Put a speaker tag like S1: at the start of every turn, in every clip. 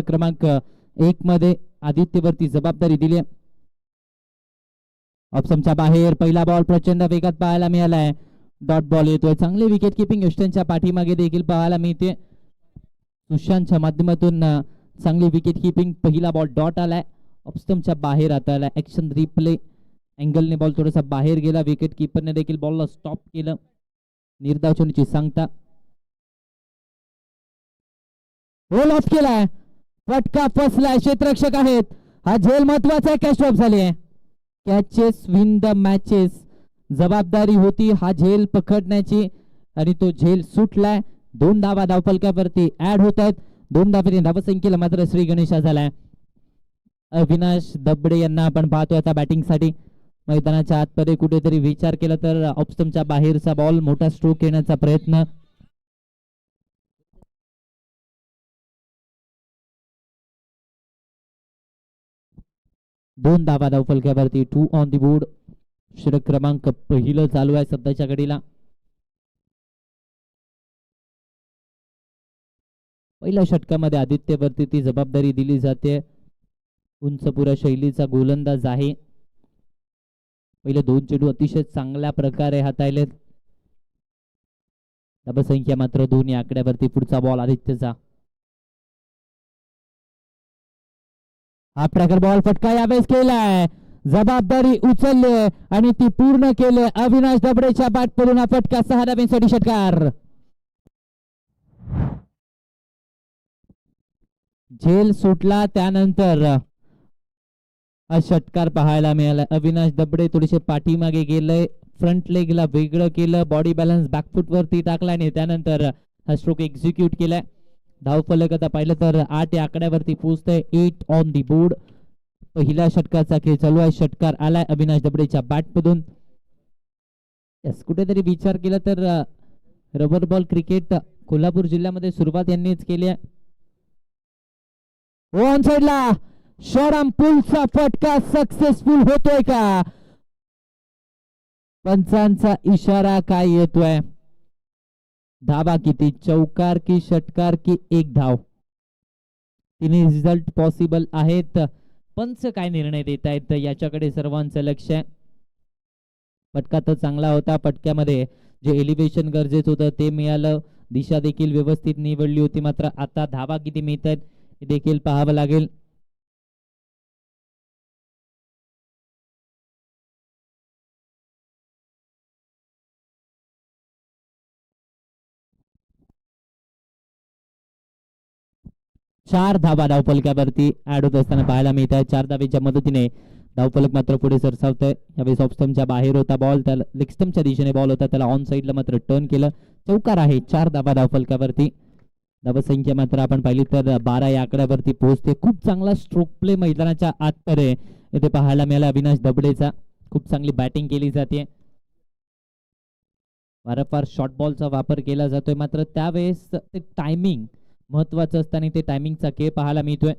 S1: क्रमांक 1 मध्ये आदित्यवरती जबाबदारी दिली. ऑप्शनच्या बाहेर पहिला बॉल प्रचंड वेगात पाहायला मिळालाय. डॉट बॉल येतोय. चांगली विकेट किपिंग यष्टनच्या पाठीमागे देखील पाहायला मिळते. सुशांतच्या माध्यमातून चांगली विकेट किपिंग. पहिला बॉल डॉट आलाय. ऑप्शनच्या बाहेर आता आलाय. ऍक्शन रिप्ले अँगलने बॉल थोडासा बाहेर गेला. विकेट किपरने देखील बॉलला स्टॉप केलं. निर्धाव चोनीची सांगता. रोल ऑफ केलाय. फटका फसलाय. क्षेत्ररक्षक आहेत. हा झेल महत्वाचा आहे. कॅच ऑफ झाली. Catches win the matches. जबाबदारी होती हा झेल पकडण्याची आणि तो झेल सुटलाय. 2 धावा धावफलकावरती ऍड होत आहेत. 2 धावेने धावसंख्येला मात्र श्री गणेशा झालाय. अविनाश दबडे यांना आपण पाहतोय आता बॅटिंग साठी. मैदानाच्या आतमध्ये कुठेतरी विचार केला तर ऑप्शनच्या बाहेरचा बॉल मोठा स्ट्रोक येण्याचा प्रयत्न. दोन धावा धावफलकावरती. 2 ऑन दी बोर्ड. षटक क्रमांक पहिलं चालू आहे सध्याच्या घडीला. पहिल्या षटकामध्ये आदित्यवरती ती जबाबदारी दिली जाते. उंचपुरा शैलीचा गोलंदाज आहे. पहिले 2 चेंडू अतिशय चांगल्या प्रकारे हाताळलेत. धावसंख्या मात्र 2 या आकड्यावरती. पुढचा बॉल आदित्यचा. हा प्रकार बॉल फटका यावेळेस केलाय. जबाबदारी उचलली आणि ती पूर्ण केली. अविनाश दबडेच्या बॅटमधून हा फटका 6 धावांसाठी षटकार. झेल सुटला त्यानंतर हा षटकार पाहायला मिळाला. अविनाश दबडे थोडेसे पाठीमागे गेलंय. फ्रंट लेगला वेगळं केलं. बॉडी बॅलन्स बॅकफुट वरती टाकला आणि त्यानंतर हा स्ट्रोक एक्झिक्यूट केलाय. धावफलक आता पाहिलं तर 8 या आकड्यावरती पोहोचतंय. 8 ऑन दी बोर्ड. पहिल्या षटकाचा खेळ चालू आहे. षटकार आलाय अविनाश दबडेच्या बॅटमधून. यस, कुठेतरी विचार केला तर रबर बॉल क्रिकेट कोल्हापूर जिल्ह्यामध्ये सुरुवात यांनीच केली आहे. ऑन साइडला शॉर्ट पुलचा फटका सक्सेसफुल होतोय का? पंचांचा इशारा काय येतोय? धावा किती? चौकार की षटकार की एक धाव? तिन्ही रिझल्ट पॉसिबल आहेत. पंच काय निर्णय देत आहेत याच्याकडे सर्वांचं लक्ष आहे. फटका तर चांगला होता. फटक्यामध्ये जे एलिव्हेशन गरजेचं होतं ते मिळालं. दिशा देखील व्यवस्थित निवडली होती. मात्र आता धावा किती मिळत आहेत हे देखील पाहावं लागेल. चार धावा धावफलकावरती ऍड होत असताना पाहायला मिळत आहे. 4 धावेच्या मदतीने धावफलक मात्र पुढे सरसावतंय. यावेळी ऑफ स्टंपच्या बाहेर होता बॉल. त्याला लेग स्टंपच्या दिशेने बॉल होता. त्याला ऑन साइडला मात्र टर्न केलं. चौकार आहे. 4 धावा धावफलकावरती. धावसंख्या मात्र आपण पाहिली तर 12 या आकड्यावरती पोहोचते. खूप चांगला स्ट्रोक प्ले मैदानाच्या आतमध्ये इथे पाहायला मिळाला अविनाश दबडेचा. खूप चांगली बॅटिंग केली जाते. वारंवार शॉर्ट बॉलचा वापर केला जातोय. मात्र त्यावेळेस ते टायमिंग महत्वाचं असतं आणि ते टायमिंगचा खेळ पाहायला मिळतोय.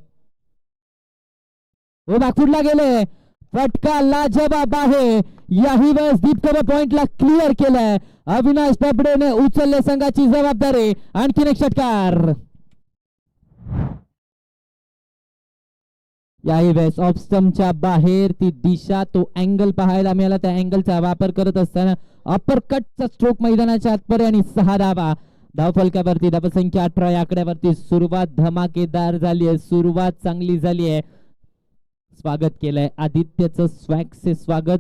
S1: हो, बॅकफुटला गेले. फटका लाजवाब आहे. याही वेळेस दीपकबा पॉइंटला क्लिअर केलाय. अविनाश दबडेने उचलले संघाची जबाबदारी. आणखीन एक षटकार. याही वेळेस ऑफ स्टंपच्या बाहेर ती दिशा, तो अँगल पाहायला मिळाला. त्या अँगलचा वापर करत असताना अपर कटचा स्ट्रोक मैदानाच्या आतपर्यंत आणि 6 धावा धावफलकावरती. धावसंख्या 18 या आकड्यावरती. सुरुवात धमाकेदार झाली आहे. सुरुवात चांगली झाली आहे. स्वागत केलंय आदित्यचं. स्वॅगचे स्वागत.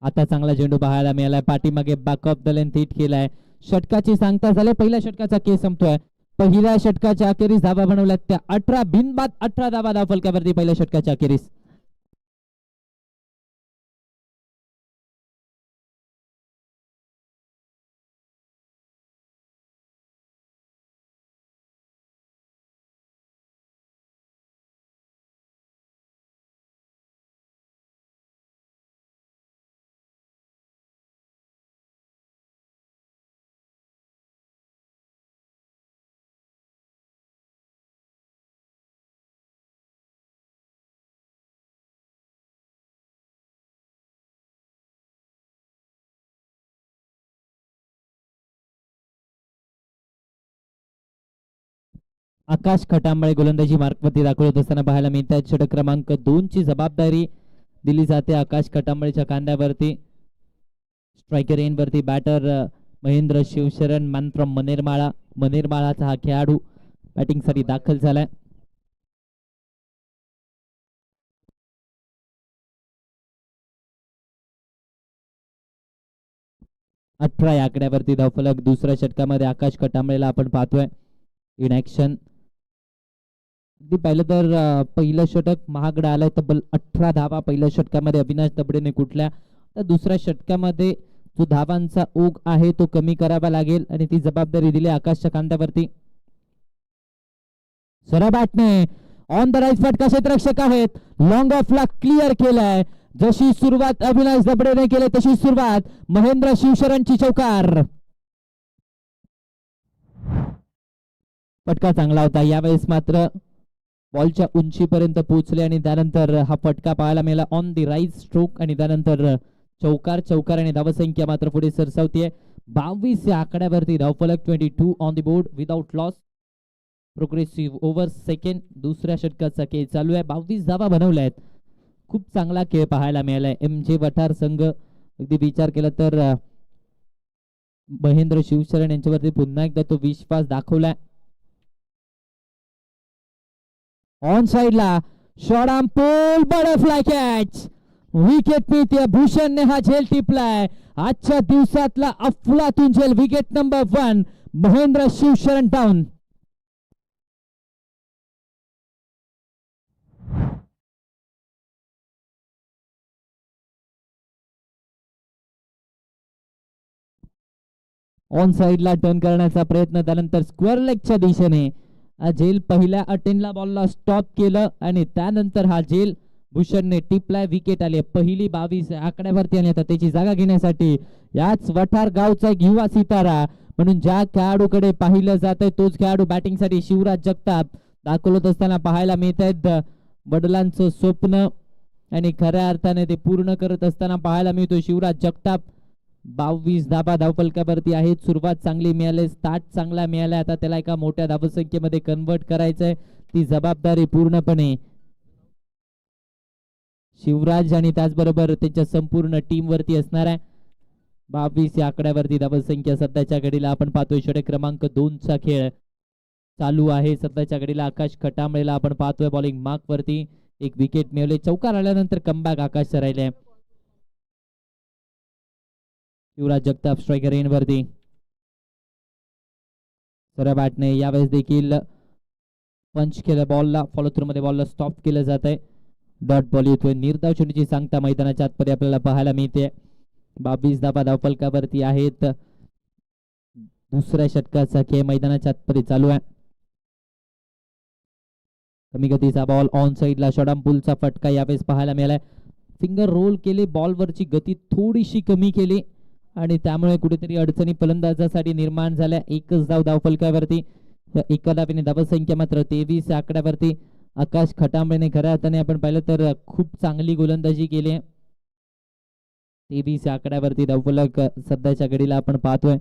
S1: आता चांगला चेंडू पाहायला मिळालाय. पाठीमागे back of the length hit केलाय. षटकाची सांगता झाले. पहिल्या षटकाचा केस संपतोय. पहिल्या षटकाच्या अखेरीस धावा बनवल्यात त्या 18 बिनबाद 18 धावा धावफलकावरती पहिल्या षटकाच्या अखेरीस. आकाश खटांबळे गोलंदाजी मार्कवरती दाखवत असताना पाहायला मिळतात. षटक क्रमांक 2 ची जबाबदारी दिली जाते आकाश खटांबळेच्या खांद्यावरती. स्ट्रायकर एंड वरती बॅटर महेंद्र शिवशरण मन फ्रॉम मनेरमाळा. मनेरमाळाचा हा खेळाडू बॅटिंग साठी दाखल झालाय. अठरा या आकड्यावरती धावफलक. दुसऱ्या षटकामध्ये आकाश खटांबळेला आपण पाहतोय इन ऍक्शन. पाहिलं तर पहिलं षटक महागडं आलंय. तब्बल 18 धावा पहिल्या षटकामध्ये अविनाश दबडेने कुठल्या. तर दुसऱ्या षटकामध्ये जो धावांचा ओघ आहे तो कमी करावा लागेल आणि ती जबाबदारी दिली आकाशच्या खांद्यावरती. सरबॅटने ऑन द राईट फटका क्षेत्ररक्षक आहेत. लॉंग ऑफला क्लिअर केलाय. जशी सुरुवात अविनाश दबडेने केली तशी सुरुवात महेंद्र शिवशरणची चौकार. फटका चांगला होता. यावेळेस मात्र बॉलच्या उंचीपर्यंत पोहोचले आणि त्यानंतर हा फटका पाहायला मिळाला ऑन द राईट स्ट्रोक आणि त्यानंतर चौकार आणि धावसंख्या मात्र पुढे सरसावतीये. 22 या आकड्यावरती धावफलक. 22 on the board without loss. Progressive over second. दुसऱ्या षटकाचा खेळ चालू आहे. 22 धावा बनवल्या आहेत. खूप चांगला खेळ पाहायला मिळालाय. MJ वठार संघ अगदी विचार केला तर महेंद्र शिवशरण यांच्यावरती पुन्हा एकदा तो विश्वास दाखवलाय. ऑन साइडला short arm pull butterfly catch. Wicket मिळते. भूषणने हा झेल टिपलाय. आजच्या दिवसातला अफलातून झेल. Wicket number 1 Mahendra Shivsharan down. On साइडला टर्न करण्याचा प्रयत्न. त्यानंतर स्क्वेअर लेगच्या दिशेने हा झेल पहिल्या अटेम्प्टला बॉलला स्टॉप केलं आणि त्यानंतर हा झेल भूषणने टिपलाय. विकेट आली पहिली 22 आकड्यावरती आणि आता त्याची जागा घेण्यासाठी याच वठार गावचा एक युवा सितारा म्हणून ज्या खेळाडूकडे पाहिलं जात आहे तोच खेळाडू बॅटिंगसाठी शिवराज जगताप दाखवत असताना पाहायला मिळत आहेत. वडिलांचं स्वप्न आणि खऱ्या अर्थाने ते पूर्ण करत असताना पाहायला मिळतो शिवराज जगताप. 22 धाबा धावफलकावरती आहेत. सुरुवात चांगली मिळाली. स्टार्ट चांगला मिळाला. आता त्याला एका मोठ्या धावसंख्येमध्ये कन्वर्ट करायचंय. ती जबाबदारी पूर्णपणे शिवराज आणि त्याचबरोबर त्यांच्या संपूर्ण टीम वरती असणार आहे. 22 या आकड्यावरती धावसंख्या सध्याच्या घडीला आपण पाहतोय. षटक क्रमांक 2 चा खेळ चालू आहे. सध्याच्या घडीला आकाश खटांबळेला आपण पाहतोय बॉलिंग मार्क वरती. एक विकेट मिळवले. चौकार आल्यानंतर कमबॅक आकाश राहिले. शिवराज जगताप स्ट्रायकर एंड वरती. सरबॅटने यावेळेस देखील पंच केलं बॉलला. फॉलो थ्रू मध्ये बॉलला स्टॉप केलं जात आहे. डॉट बॉल येतोय. निर्धाव चेंडूची सांगता मैदानाच्या आतमध्ये आपल्याला पाहायला मिळते. 22 धाबा धावफलकावरती आहेत. दुसऱ्या षटकाचा खेळ मैदानाच्या आतमध्ये चालू आहे. कमी गतीचा बॉल ऑन साइडला शॉर्ट पुलचा फटका यावेळेस पाहायला मिळालाय. फिंगर रोल केले. बॉलवरची गती थोडीशी कमी केली आणि त्यामुळे कुठेतरी अडचणी फलंदाजासाठी निर्माण झाल्या. एकच धाव धावफलकावरती. एका धावेने धावसंख्या मात्र 23 आकड्यावरती. आकाश खटांबळेने खऱ्या अर्थाने आपण पाहिलं तर खूप चांगली गोलंदाजी केली आहे. 23 आकड्यावरती धावफलक सध्याच्या घडीला आपण पाहतोय.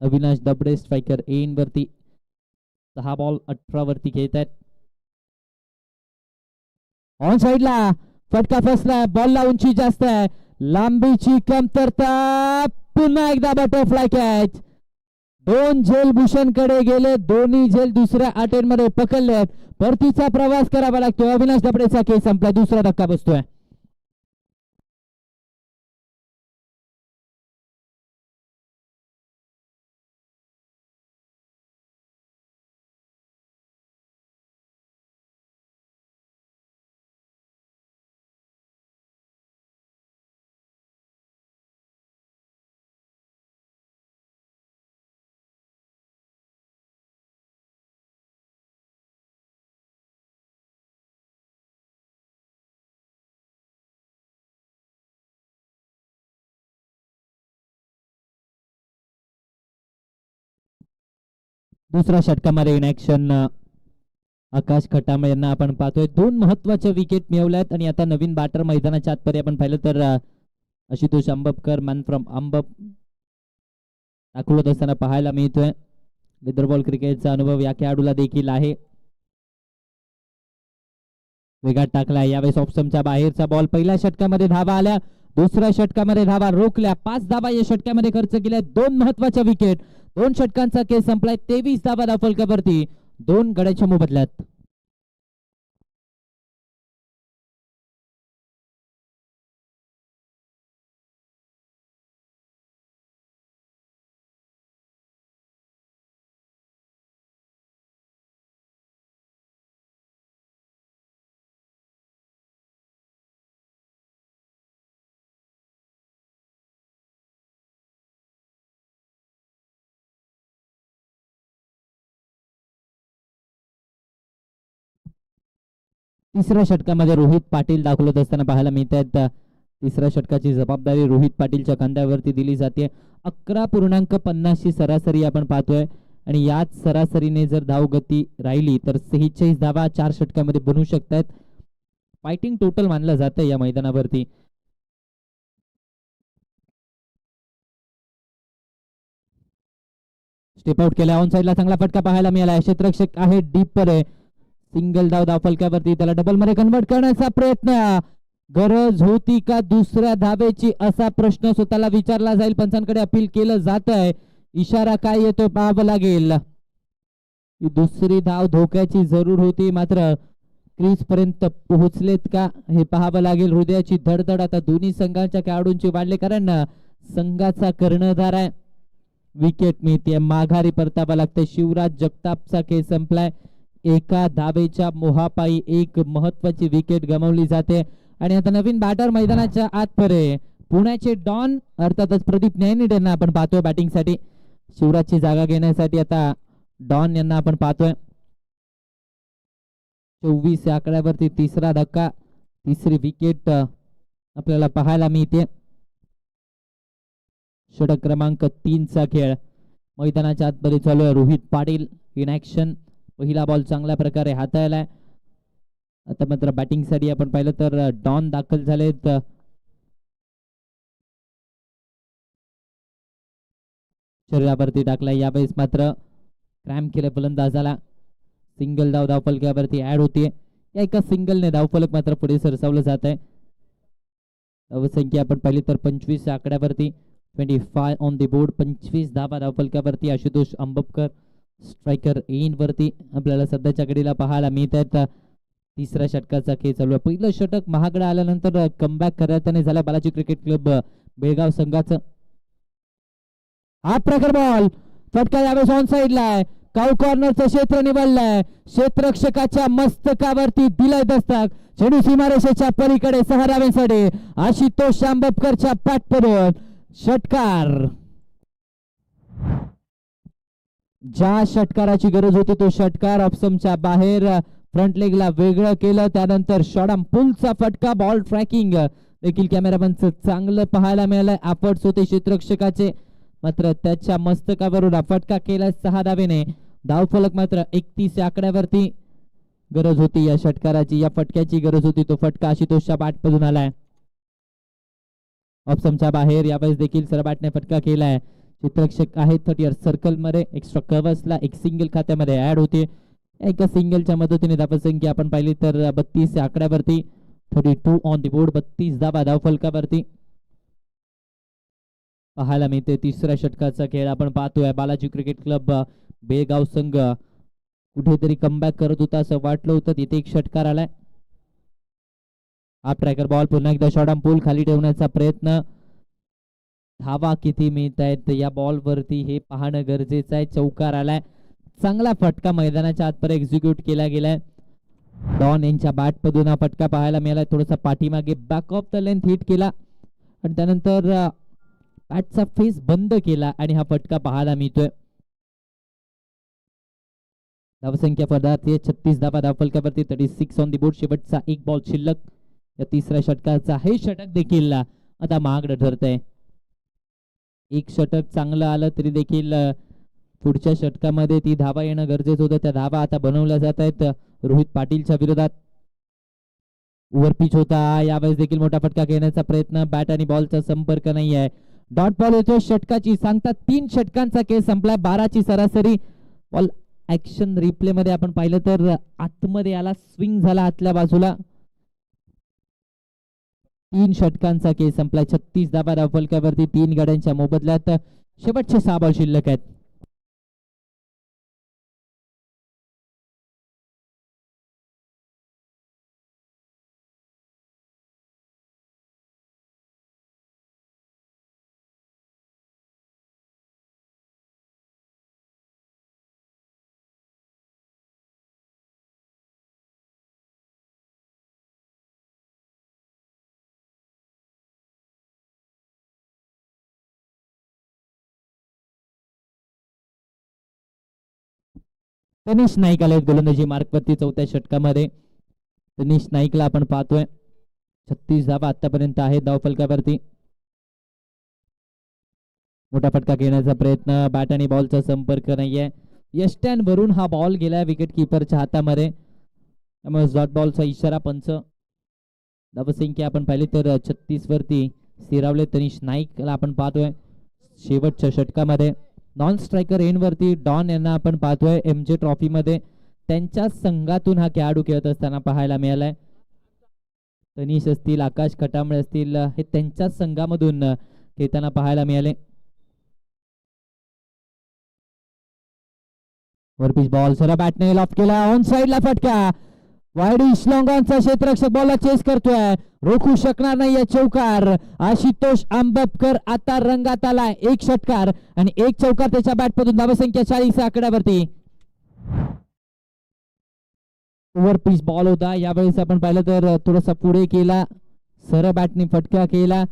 S1: अविनाश दबडे स्ट्रायकर एंड वरती. 6 बॉल 18 वरती खेळत आहेत. ऑन साइडला फटका फसला. बॉलला उंची जास्त आहे. लांबीची कमतरता. पुन्हा एकदा बटरफ्लाय कॅच. 2 झेल भूषणकडे गेले. दोन्ही झेल दुसऱ्या अटेम्प्ट मध्ये पकडले. परतीचा प्रवास करावा लागतो. अविनाश दबडेचा खेळ संपला. दुसरा धक्का बसतोय. दुसऱ्या षटकामध्ये इन ऍक्शन आकाश खटांबळे यांना आपण पाहतोय. 2 महत्वाच्या विकेट मिळवल्यात आणि आता नवीन बॅटर मैदानाच्या आतमध्ये आपण पाहिलं तर आशुतोष अंबपकर मॅन फ्रॉम अंबप दाखवत असताना पाहायला मिळतोय. लेदर बॉल क्रिकेटचा अनुभव या खेळाडूला देखील आहे. वेगात टाकलाय यावेळेस ऑप्शनच्या बाहेरचा बॉल. पहिल्या षटकामध्ये धावा आल्या, दुसऱ्या षटकामध्ये धावा रोखल्या. 5 धावा या षटकामध्ये खर्च केल्या. 2 महत्वाच्या विकेट. 2 षटकांचा खेळ संपलाय. 23 धावा धावफलकावरती 2 गड्याच्या मोबदल्यात. तिसऱ्या षटकामध्ये रोहित पाटील दाखवत असताना पाहायला मिळत आहेत. तिसऱ्या षटकाची जबाबदारी रोहित पाटीलच्या खांद्यावरती दिली जाते. 11.50 सरासरी आपण पाहतोय आणि याच सरासरीने जर धावगती राहिली तर 46 धावा 4 षटकामध्ये बनवू शकतात. फायटिंग टोटल मानलं जातं या मैदानावरती. स्टेप आउट केला. ऑन साइडला चांगला फटका पाहायला मिळाला. क्षेत्ररक्षक आहे डीप वर आहे. सिंगल धाव धावफलकावरती. त्याला डबल मध्ये कन्वर्ट करण्याचा प्रयत्न. गरज होती का दुसऱ्या धावेची असा प्रश्न स्वतःला विचारला जाईल. पंचांकडे अपील केलं जात आहे. इशारा काय येतोय पाहावं लागेल. दुसरी धाव धोक्याची जरूर होती, मात्र क्रीज पर्यंत पोहोचलेत का हे पाहावं लागेल. हृदयाची धडधड आता दोन्ही संघांच्या खेळाडूंची वाढले, कारण संघाचा कर्णधार आहे. विकेट मिळते, माघारी परतावा लागते. शिवराज जगतापचा खेळ संपलाय. एका धावेच्या मोहापायी एक महत्वाची विकेट गमावली जाते आणि आता नवीन बॅटर मैदानाच्या आत परे. पुण्याचे डॉन अर्थातच प्रदीप न्यायनीड यांना आपण पाहतोय बॅटिंगसाठी. शिवराजची जागा घेण्यासाठी आता डॉन यांना आपण पाहतोय. 24 या आकड्यावरती तिसरा धक्का, तिसरी विकेट आपल्याला पाहायला मिळते. षटक क्रमांक 3 चा खेळ मैदानाच्या आतमध्ये चालू आहे. Rohit Patil in action. पहिला बॉल चांगल्या प्रकारे हाताळलाय. आता मात्र बॅटिंग साठी आपण पाहिलं तर डॉन दाखल झालेत. शरीरावरती टाकलाय. यावेळेस मात्र क्रॅम्प केलं फलंदाजाला. सिंगल धाव धावफलकावरती ऍड होतीये. या एका सिंगलने धावफलक मात्र पुढे सरसावलं जात आहे. धावसंख्या आपण पाहिली तर 25 आकड्यावरती. 25 ऑन द बोर्ड. 25 धावा धावफलकावरती. आशुतोष अंबपकर स्ट्रायकर एन वरती आपल्याला सध्याच्या घडीला पाहायला मिळत आहेत. तिसऱ्या षटकाचा खेळ चालू आहे. पहिलं षटक महागडा आल्यानंतर कमबॅक करताना झाला बालाजी क्रिकेट क्लब बेळगाव संघाचं. हा प्रकार बॉल फटका यावेळेस ऑन साइडला आहे. काऊ कॉर्नरचं क्षेत्र निवडलंय. क्षेत्ररक्षकाच्या मस्तकावरती दिलंय दस्तक. चेंडू सीमारेषेच्या पलीकडे 6 धावांसाठी. आशुतोष अंबपकरच्या पाठपडून षटकार. ज्या षटकाराची गरज होती तो षटकार ऑप्शनच्या बाहेर फ्रंट लेगला वेगळं केलं. त्यानंतर शॉर्ट पुलचा फटका. बॉल ट्रॅकिंग देखील कॅमेरामॅनचं चांगलं पाहायला मिळालं. एफर्ट्स होते क्षेत्ररक्षकाचे, मात्र त्याच्या मस्तकावरून फटका केला 6 धावेने. धावफलक मात्र 31 आकड्यावरती. गरज होती या षटकाराची, या फटक्याची गरज होती. तो फटका आशुतोषच्या बॅटमधून आलाय. ऑप्शनच्या बाहेर यावेळेस देखील सरबॅटने फटका केलाय. क्षेत्ररक्षक आहे 30 सर्कल मध्ये. एक्स्ट्रा कव्हर्सला एक सिंगल खात्यामध्ये ऍड होते. एका सिंगलच्या मदतीने धावसंख्या आपण पाहिली तर 32 आकड्यावरती. 32 ऑन द बोर्ड. 32 धावा धावफलकावरती पाहायला मिळते. तिसऱ्या षटकाचा खेळ आपण पाहतोय. बालाजी क्रिकेट क्लब बेळगाव संघ कुठेतरी कमबॅक करत होता असं वाटलं होतं. तिथे एक षटकार आलाय. हा ट्रॅकर बॉल पुन्हा एकदा शॉर्ट पूल खाली ठेवण्याचा प्रयत्न. धावा किती मिळत आहेत या बॉल वरती हे पाहणं गरजेचं आहे. चौकार आलाय. चांगला फटका मैदानाच्या आतपर्यंत एक्झिक्यूट केला गेलाय. डॉन यांच्या बॅट मधून हा फटका पाहायला मिळाला. थोडासा पाठीमागे back of the length hit केला आणि त्यानंतर बॅटचा फेस बंद केला आणि हा फटका पाहायला मिळतोय. धावसंख्या पदार्थ 36 धावा धावफलकावरती. 36 ऑन द बोर्ड. शेवटचा एक बॉल शिल्लक या तिसऱ्या षटकाचा. हे षटक देखील आता महागडं ठरतंय. एक षटक चांगलं आलं तरी देखील पुढच्या षटकामध्ये ती धावा येणं गरजेचं होतं. त्या धावा आता बनवल्या जात आहेत रोहित पाटीलच्या विरोधात. ओव्हरपिच होता. यावेळेस देखील मोठा फटका घेण्याचा प्रयत्न. बॅट आणि बॉलचा संपर्क नाही आहे. डॉट बॉल येतो. षटकाची सांगता 3 षटकांचा खेळ संपलाय. 12 ची सरासरी. बॉल ऍक्शन रिप्ले मध्ये आपण पाहिलं तर आतमध्ये आला, स्विंग झाला आतल्या बाजूला. 3 षटकांचा खेळ संपलाय. 36 धावा धावफलकावरती 3 गड्यांच्या मोबदल्यात. शेवटचे 6 बॉल शिल्लक आहेत. तनिष नाईक आले गोलंदाजी मार्कवरती 4थ्या षटकामध्ये. तनिष नाईकला आपण पाहतोय. 36 धावा आतापर्यंत आहेत धावफलकावरती. मोठा फटका घेण्याचा प्रयत्न, बॅट आणि बॉलचा संपर्क नाहीये. यष्ट्यांवरून हा बॉल गेला विकेट किपरच्या हातामध्ये, त्यामुळे डॉट बॉलचा इशारा. पंच धावसंख्या आपण पाहिली तर 36 वरती स्थिरावले तनिष नाईकला आपण पाहतोय. शेवटच्या षटकामध्ये नॉन स्ट्रायकर एंड वरती डॉन यांना आपण पाहतोय MJ ट्रॉफी मध्ये. त्यांच्या संघातून हा खेळाडू खेळत असताना पाहायला मिळालाय. तनिष असतील, आकाश खटामळे असतील, हे त्यांच्याच संघामधून खेळताना पाहायला मिळाले. वरपीच बॉल सरळ बॅटने लॉफ केला, ऑन साइडला फटका. वाईडिश लॉंगॉनचा क्षेत्ररक्षक बॉलला चेस करतोय, रोखू शकणार नाहीये चौकार. आशुतोष आंबपकर आता रंगात आलाय. 1 षटकार आणि 1 चौकार त्याच्या बॅटमधून. धावसंख्या 40 आकड्यावरती. ओव्हरपीच बॉल होता, यावेळेस आपण पाहिलं तर थोडासा पुढे केला, सरळ बॅटने फटका केला,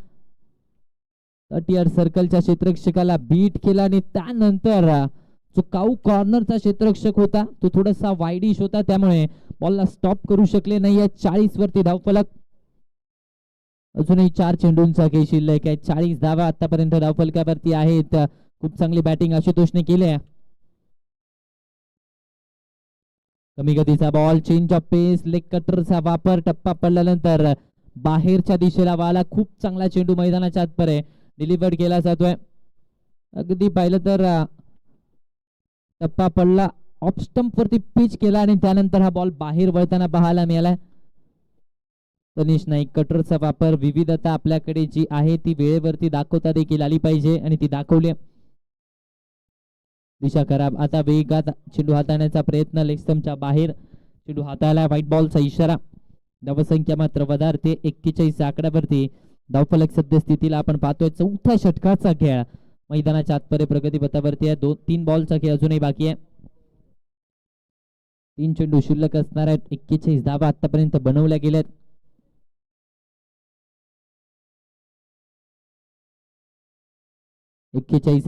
S1: 30 यार्ड सर्कलच्या क्षेत्ररक्षकाला बीट केला आणि त्यानंतर जो काऊ कॉर्नरचा क्षेत्ररक्षक होता तो थोडासा वाईडिश होता, त्यामुळे बॉलला स्टॉप करू शकले नाहीये. 40 वरती धावफलक. अजूनही 4 चेंडूंचा खेळ शिल्लक आहे. 40 धावा आतापर्यंत धावफलकावरती आहेत. खूप चांगली बॅटिंग आशुतोषने केली आहे. कमी गतीचा ball, change of pace, leg कटरचा वापर, टप्पा पडल्यानंतर बाहेरच्या दिशेला वाला. खूप चांगला चेंडू मैदानाच्या आतपर्यंत डिलिव्हर्ड केला जातोय. अगदी पाहिलं तर टप्पा पडला, ऑफ स्टंप वरती पिच केला आणि त्यानंतर हा बॉल बाहेर वळताना पाहायला मिळाला. तनिष नाईक, कटरचा वापर, विविधता आपल्याकडे जी आहे ती वेळेवरती दाखवता देखील आली पाहिजे आणि ती दाखवली. दिशा खराब, आता वेगात चेंडू हाताळण्याचा प्रयत्न, लेग स्टंपच्या बाहेर चेंडू हाताळला. व्हाईट बॉलचा इशारा. धावसंख्या मात्र वधारते 41 आकड्यावरती. धावफलक सद्यस्थितीला आपण पाहतोय 4थ्या षटकाचा खेळ मैदानाच्या आतपर्यंत प्रगतीपथावरती आहे. 3 बॉलचा खेळ अजूनही बाकी आहे. 3 चेंडू शिल्लक असणार आहेत. 41 धावा आतापर्यंत बनवल्या गेल्यात.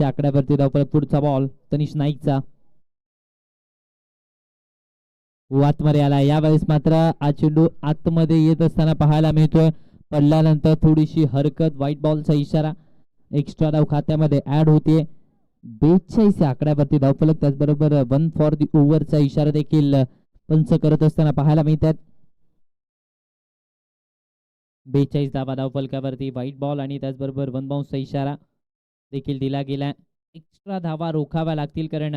S1: आकड्यावरती धावफलक. पुढचा बॉल तनिष नाईकचा आतमध्ये आला. यावेळेस मात्र हा चेंडू आतमध्ये येत असताना पाहायला मिळतोय. पडल्यानंतर थोडीशी हरकत, व्हाईट बॉलचा इशारा. एक्स्ट्रा धाव खात्यामध्ये ऍड होते. 42 आकड्यावरती धावफलक. त्याचबरोबर 1 फॉर दी ओव्हरचा इशारा देखील पंच करत असताना पाहायला मिळतात. 42 धावा धावफलकावरती. व्हाईट बॉल आणि त्याचबरोबर 1 बाउन्सचा इशारा देखील दिला गेला. एक्स्ट्रा धावा रोखाव्या लागतील, कारण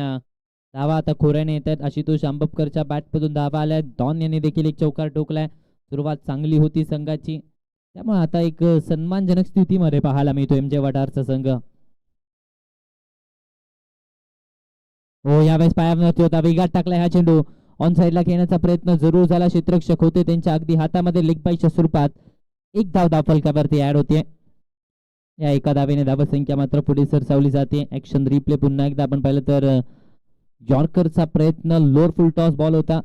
S1: धावा आता खोऱ्याने येतात. आशुतोष आंबपकरच्या बॅटमधून धावा आल्या. डॉन यांनी देखील 1 चौकार ठोकलाय. सुरुवात चांगली होती संघाची, त्यामुळे आता एक सन्मानजनक स्थितीमध्ये पाहायला मिळतो MJ वडारचा संघ. हो, यावेळेस पायावरती होता, वेगात टाकलाय हा चेंडू. ऑन साइडला खेळण्याचा प्रयत्न जरूर झाला. क्षेत्ररक्षक होते त्यांच्या अगदी हातामध्ये, लेग बायच्या स्वरूपात 1 धाव धावफलकावरती ऍड होते. या एका धावेने धावसंख्या मात्र पुढे सरसावली जाते. ऍक्शन रिप्ले पुन्हा एकदा आपण पाहिलं तर यॉर्करचा प्रयत्न, लोअर फुल टॉस बॉल होता,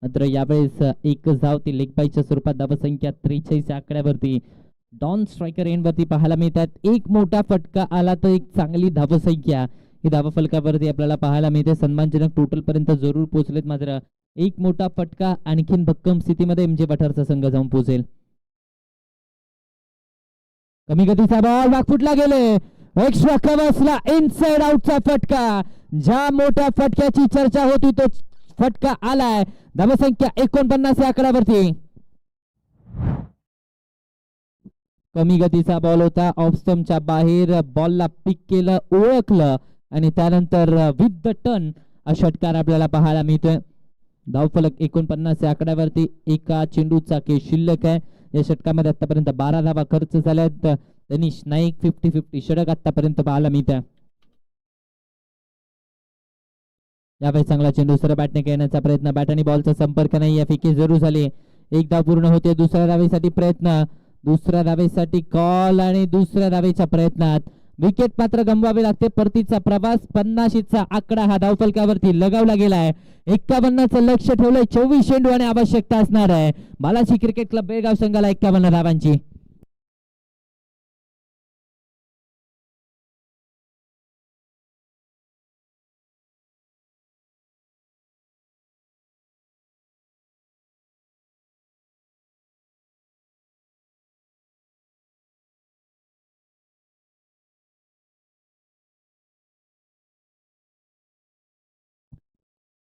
S1: मात्र यावेळेस 1 धाव ती लेग बायच्या स्वरूपात. धावसंख्या 43 आकड्यावरती. डॉन स्ट्रायकर एंड वरती पाहायला मिळतात. 1 मोठा फटका आला तर 1 चांगली धावसंख्या ही धावफलकावरती आपल्याला पाहायला मिळते. सन्मानजनक टोटल पर्यंत जरूर पोहोचलेत, मात्र 1 मोठा फटका आणखीन भक्कम स्थितीमध्ये MJ वठारचा संघ जाऊन पोहोचेल. कमी गतीचा बॉल बॅकफुटला गेले. एक्स्ट्रा कव्हर्सला इनसाइड आउटचा फटका. ज्या मोठ्या फटक्याची चर्चा होती तो फटका आलाय. धावसंख्या 49 आकड्यावरती. कमी गतीचा बॉल होता, ऑफ स्टंपच्या बाहेर. बॉलला पिक केलं, ओळखलं आणि त्यानंतर विथ द टर्न हा षटकार आपल्याला पाहायला मिळतोय. धावफलक 49 या आकड्यावरती एका चेंडूचा खेळ शिल्लक आहे. या षटकामध्ये आतापर्यंत 12 धावा खर्च झाल्यात. तनिष नाईक 50-50 षटक आतापर्यंत पाहायला मिळत. यावेळी चांगला चेंडू सरळ बॅटने खेळण्याचा प्रयत्न, बॅट आणि बॉलचा संपर्क नाही, या फेकी जरूर झाली. एक धाव पूर्ण होते. दुसऱ्या धावेसाठी प्रयत्न, दुसऱ्या धावेसाठी कॉल आणि दुसऱ्या धावेच्या प्रयत्नात विकेट मात्र गमवावे लागते. परतीचा प्रवास 50चा आकडा हा धावफलकावरती लगावला गेलाय. 51चं लक्ष ठेवलंय. 24 चेंडू आणि आवश्यकता असणार आहे बालाजी क्रिकेट क्लब बेळगाव संघाला 51 धावांची.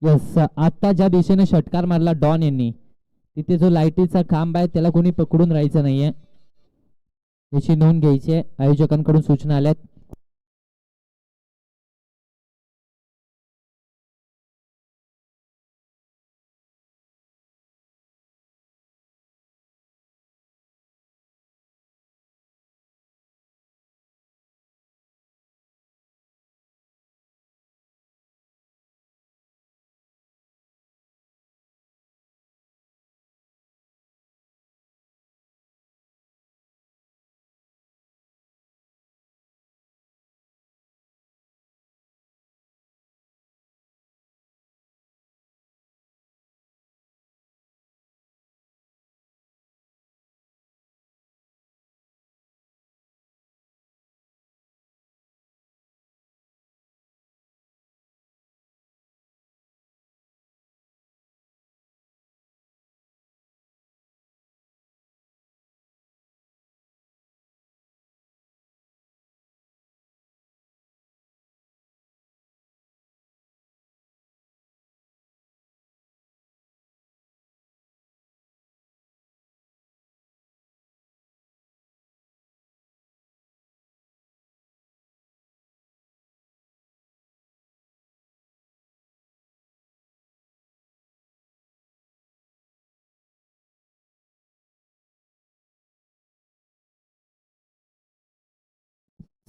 S1: यस, आता ज्या दिशेने षटकार मारला डॉन यांनी, तिथे जो लाईटीचा खांब आहे त्याला कोणी पकडून राहायचं नाहीये, याची नोंद घ्यायची आहे. आयोजकांकडून सूचना आल्यात.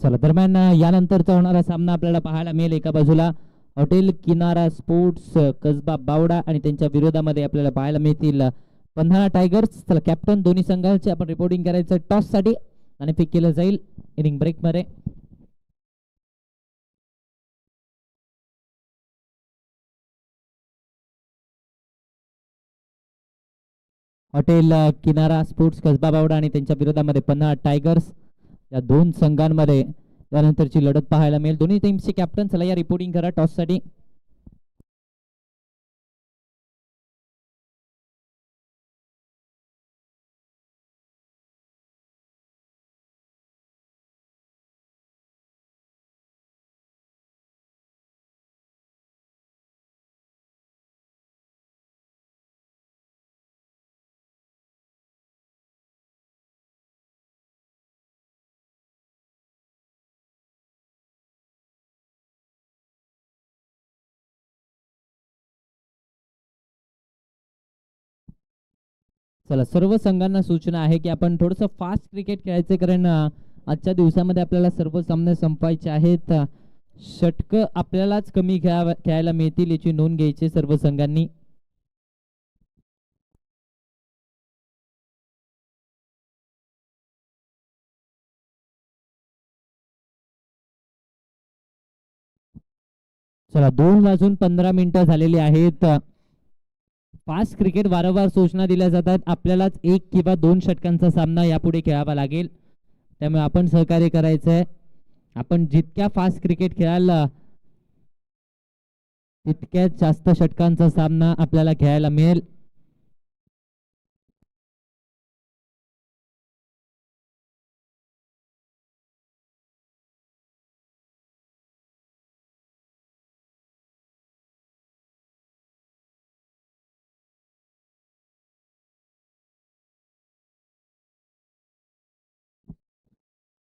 S1: चला, दरम्यान यानंतरचा होणारा सामना आपल्याला पाहायला मिळेल. एका बाजूला हॉटेल किनारा स्पोर्ट्स कसबा बावडा आणि त्यांच्या विरोधामध्ये आपल्याला पाहायला मिळतील पन्हाळा टायगर्स. चला, कॅप्टन दोन्ही संघांचे आपण रिपोर्टिंग करायचं टॉस साठी आणि पिक केलं जाईल इनिंग ब्रेक मध्ये. हॉटेल किनारा स्पोर्ट्स कसबा बावडा आणि त्यांच्या विरोधामध्ये पन्हाळा टायगर्स या दोन संघांमध्ये त्यानंतरची लढत पाहायला मिळेल. दोन्ही टीमचे कॅप्टन चला या रिपोर्टिंग करा टॉस साठी. चला, सर्व संघांना सूचना आहे की आपण थोडंसं फास्ट क्रिकेट खेळायचं, कारण आजच्या दिवसामध्ये आपल्याला सर्व सामने संपवायचे आहेत. षटक आपल्यालाच कमी खेळायला मिळतील याची नोंद घ्यायची सर्व संघांनी. चला, 2:15 झालेली आहेत. फास्ट क्रिकेट वारंवार सूचना दिल्या जातात. आपल्यालाच 1 किंवा 2 षटकांचा सामना यापुढे खेळावा लागेल, त्यामुळे आपण सहकार्य करायचंय. आपण जितक्या फास्ट क्रिकेट खेळाल तितक्याच जास्त षटकांचा सामना आपल्याला खेळायला मिळेल.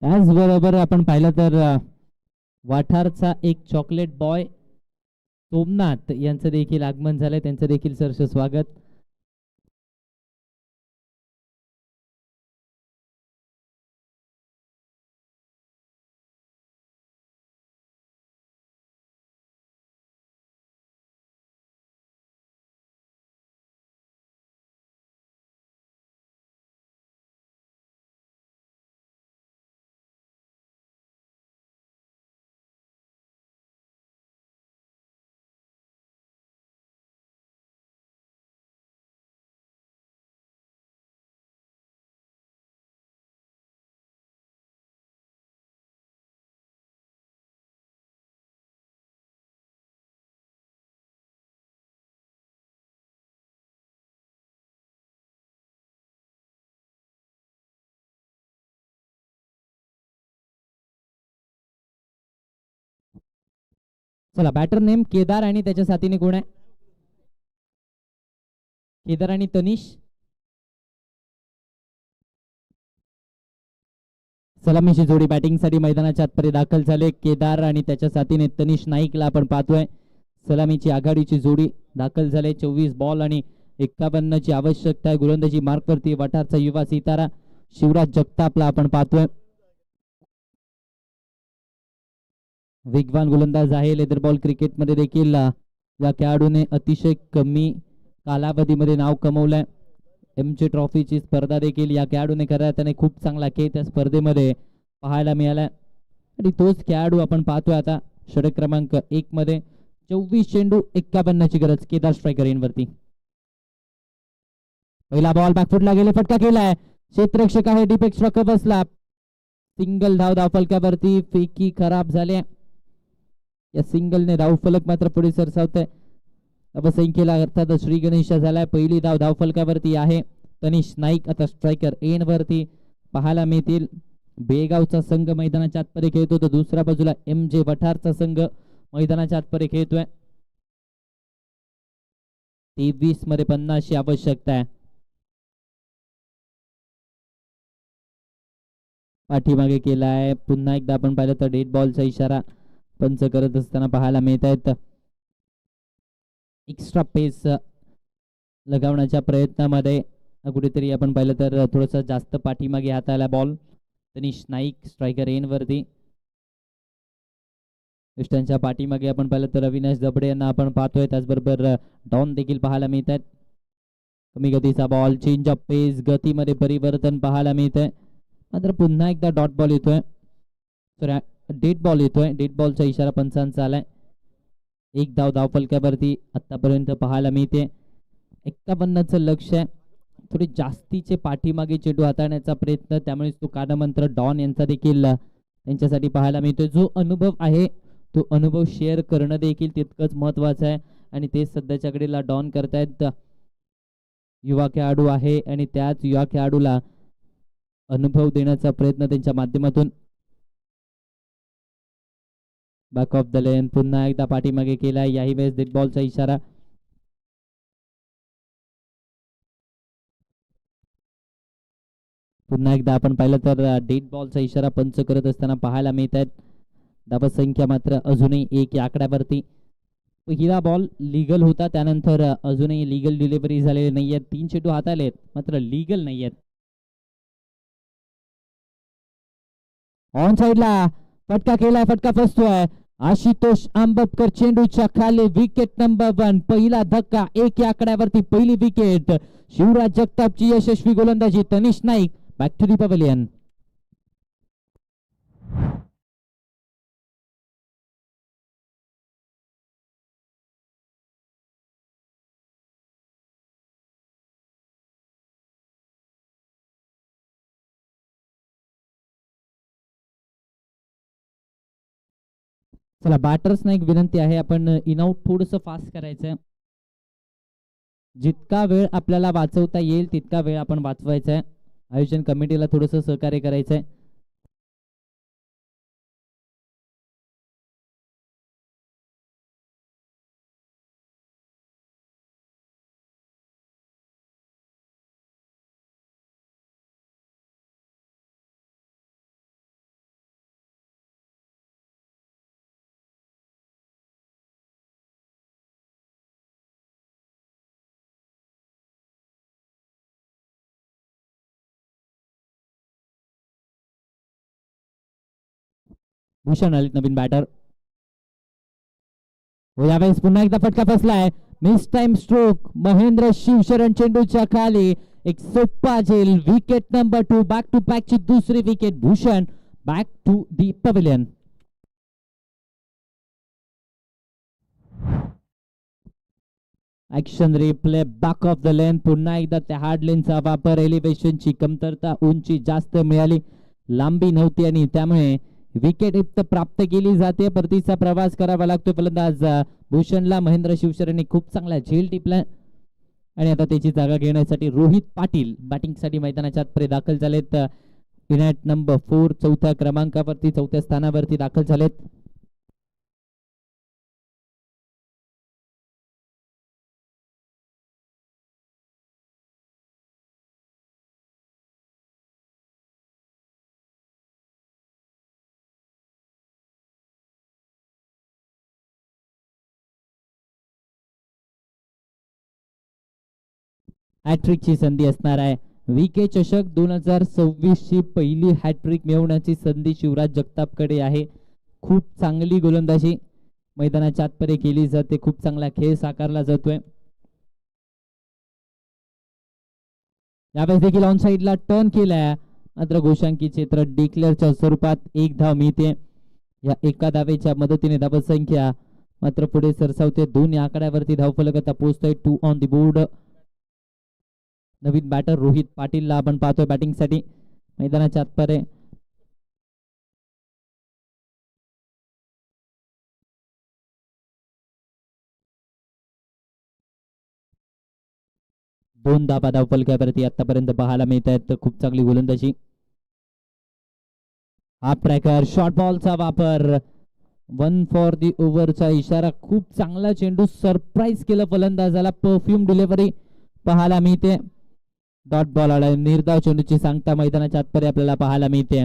S1: त्याचबरोबर आपण पाहिलं तर वाठारचा एक चॉकलेट बॉय सोमनाथ यांचं देखील आगमन झालंय, त्यांचं देखील सहर्ष स्वागत. चला बॅटर नेम केदार आणि त्याच्या साथीने कोण आहे? केदार आणि तनिष. सलामीची जोडी बॅटिंगसाठी मैदानाच्या आतमध्ये दाखल झाले. केदार आणि त्याच्या साथीने तनिष नाईकला आपण पाहतोय. सलामीची आघाडीची जोडी दाखल झाले. 24 बॉल आणि 51 ची आवश्यकता आहे. गोलंदाजी मार्कवरती वाठारचा युवा सितारा शिवराज जगतापला आपण पाहतोय. वेगवान गोलंदाज आहे. लेदर बॉल क्रिकेटमध्ये देखील या खेळाडूने अतिशय कमी कालावधीमध्ये नाव कमवलंय. एमची ट्रॉफीची स्पर्धा देखील या खेळाडूने खऱ्या त्याने खूप चांगला खेळ त्या स्पर्धेमध्ये पाहायला मिळालाय आणि तोच खेळाडू आपण पाहतोय आता षटक क्रमांक 1 मध्ये. 24 चेंडू 51 ची गरज. केदार स्ट्रायकर इनवरती. पहिला बॉल बॅकफुटला गेले, फटका केलाय. क्षेत्ररक्षक आहे डीप एक्स्ट्रा बसला. सिंगल धाव फलकावरती. फेकी खराब झाल्या. या सिंगलने धावफलक मात्र पुढे सरसावत आहे. अवसंख्येला अर्थात श्री गणेश झालाय. पहिली धाव फलकावरती आहे. तनिष नाईक आता स्ट्रायकर एन वरती पाहायला मिळतील. बेगावचा संघ मैदानाच्या आतमध्ये खेळतो तर दुसऱ्या बाजूला एम जे वठारचा संघ मैदानाच्या आतमध्ये खेळतोय. 23 मध्ये 50 ची आवश्यकता आहे. पाठीमागे केलाय. पुन्हा एकदा आपण पाहिलं तर डेड बॉलचा इशारा पंच करत असताना पाहायला मिळत आहेत. एक्स्ट्रा पेस लगावण्याच्या प्रयत्नामध्ये कुठेतरी आपण पाहिलं तर थोडस जास्त पाठीमागे हाताला ball. Tanish Naik striker end वरती. त्यांच्या पाठीमागे आपण पाहिलं तर अविनाश दबडे यांना आपण पाहतोय. त्याचबरोबर डॉन देखील पाहायला मिळत आहेत. कमी गतीचा बॉल. चेंज ऑफ पेस. गतीमध्ये परिवर्तन पाहायला मिळत आहे. मात्र पुन्हा एकदा डॉट बॉल येतोय. डेड बॉल येतोय. डेड बॉलचा इशारा पंचांचा आलाय. एक धाव फलकावरती आतापर्यंत पाहायला मिळते. 51चं लक्ष आहे. थोडे जास्तीचे पाठीमागे चेंडू हाताळण्याचा प्रयत्न, त्यामुळे तो कानमंत्र डॉन यांचा देखील त्यांच्यासाठी पाहायला मिळतोय. जो अनुभव आहे तो अनुभव शेअर करणं देखील तितकंच महत्वाचं आहे आणि ते सध्याच्या घडीला डॉन करतायत. युवा खेळाडू आहे आणि त्याच युवा खेळाडूला अनुभव देण्याचा प्रयत्न त्यांच्या माध्यमातून. Back of the length. पुन्हा एकदा पाठीमागे केलाय. याही वेळेस डेड बॉलचा इशारा. पुन्हा एकदा आपण पाहिलं तर डेड बॉलचा इशारा पंच करत असताना पाहायला मिळत आहेत. धावसंख्या मात्र अजूनही 1 या आकड्यावरती. पहिला बॉल लीगल होता, त्यानंतर अजूनही लीगल डिलिव्हरी झालेली नाहीये. 3 चेंडू हाताळलेत मात्र लीगल नाहीयेत. ऑन साइडला फटका केलाय. फटका फसतोय. आशुतोष आंबपकर चेंडूच्या खाली. Wicket number 1. पहिला धक्का 1 या आकड्यावरती. पहिली विकेट. शिवराज जगतापची यशस्वी गोलंदाजी. Tanish Naik back to the pavilion. चला बॅटर्सना एक विनंती आहे, आपण इन आउट थोडस फास्ट करायचं. जितका वेळ आपल्याला वाचवता येईल तितका वेळ आपण वाचवायचा आहे. आयोजन कमिटीला थोडस सहकार्य करायचंय. भूषण आले नवीन बॅटर. यावेळेस पुन्हा एकदा फटका फसलाय. Mistime stroke. Mahendra Shivsharan चेंडूच्या खाली एक सोप्पा झेल. Wicket number 2. Back to back ची दुसरी wicket. Bhushan back to the pavilion. Action replay back of the length. पुन्हा एकदा त्या हार्ड लेनचा वापर. एलिव्हेशनची कमतरता, उंची जास्त मिळाली, लांबी नव्हती आणि त्यामुळे विकेट प्राप्त केली जाते. परतीचा प्रवास करावा लागतो फलंदाज भूषणला. महेंद्र शिवशरणने खूप चांगला झेल टिपला आणि आता त्याची जागा घेण्यासाठी रोहित पाटील बॅटिंगसाठी मैदानाच्या आतमध्ये दाखल झालेत. युनाइट नंबर 4 चौथ्या क्रमांकावरती, चौथ्या स्थानावरती दाखल झालेत. हॅट्रिकची संधी असणार आहे. VK चषक 2026 ची पहिली हॅट्रिक मिळवण्याची संधी शिवराज जगतापकडे आहे. खूप चांगली गोलंदाजी मैदानाच्या आतमध्ये केली जाते. खूप चांगला खेळ साकारला जातोय. यावेळेस देखील ऑन साइडला टर्न केलाय, मात्र घोषांकी क्षेत्र डिक्लेअरच्या स्वरूपात एक धाव मिळते. या एका धावेच्या मदतीने धावसंख्या मात्र पुढे सरसावते. 2 या आकड्यावरती धावफलक आता पोहोचतोय. 2 ऑन दी बोर्ड. नवीन बॅटर रोहित पाटीलला आपण पाहतोय बॅटिंगसाठी मैदानाच्या आतमध्ये. दोन धाबा धावफलकावरती आतापर्यंत पाहायला मिळत आहेत. खूप चांगली गोलंदाजी. हाफ ट्रॅकर शॉर्ट बॉलचा वापर. 1 फॉर दी ओव्हरचा इशारा. खूप चांगला चेंडू सरप्राईज केलं फलंदाजाला. परफ्यूम डिलिव्हरी पाहायला मिळते. डॉट बॉल आला. निर्धाव चेंडूची सांगता मैदानाच्या आतमध्ये आपल्याला पाहायला मिळते.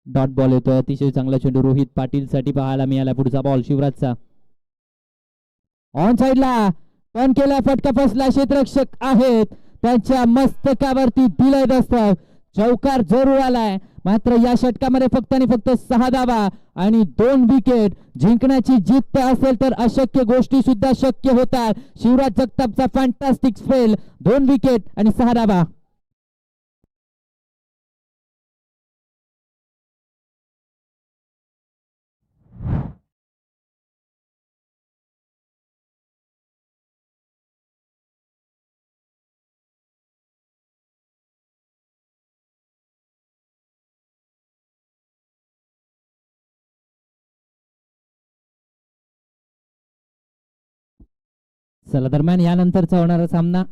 S1: डॉट बॉल येतोय. अतिशय चांगला चेंडू रोहित पाटील साठी पाहायला मिळाला. पुढचा बॉल शिवराजचा. ऑन साइडला टर्न केला, फटका फसला. क्षेत्ररक्षक आहेत त्यांच्या मस्तकावरती दिलंय दस्तक. चौकार जरूर आलाय, मात्र या षटकामध्ये फक्त आणि फक्त 6 धावा आणि 2 विकेट. जिंकण्याची जिद्द असेल तर अशक्य गोष्टी सुद्धा शक्य होतात. शिवराज जगतापचा फॅन्टास्टिक स्पेल. 2 विकेट आणि 6 धावा. चला दरम्यान यानंतरचा होणारा सामना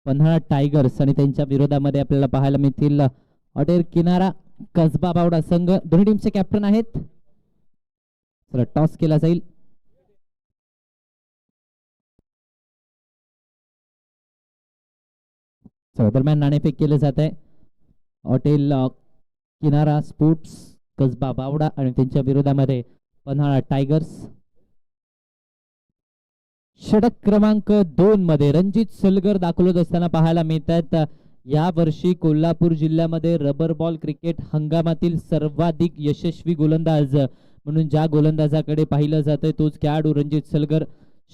S1: पन्हाळा टायगर्स आणि त्यांच्या विरोधामध्ये आपल्याला पाहायला मिळतील अटेर किनारा कसबा बावडा संघ. दोन्ही टीमचे कॅप्टन आहेत. चला टॉस केला जाईल. चला दरम्यान नाणेफेक केले जात आहे. हॉटेल किनारा स्पोर्ट्स कसबा बावडा आणि त्यांच्या विरोधामध्ये पन्हाळा टायगर्स. षटक क्रमांक 2 मध्ये रणजित सलगर दाखल होत असताना पाहायला मिळतात. या वर्षी कोल्हापूर जिल्ह्यामध्ये रबर बॉल क्रिकेट हंगामातील सर्वाधिक यशस्वी गोलंदाज म्हणून ज्या गोलंदाजाकडे पाहिलं जातंय तोच खेळाडू रणजित सलगर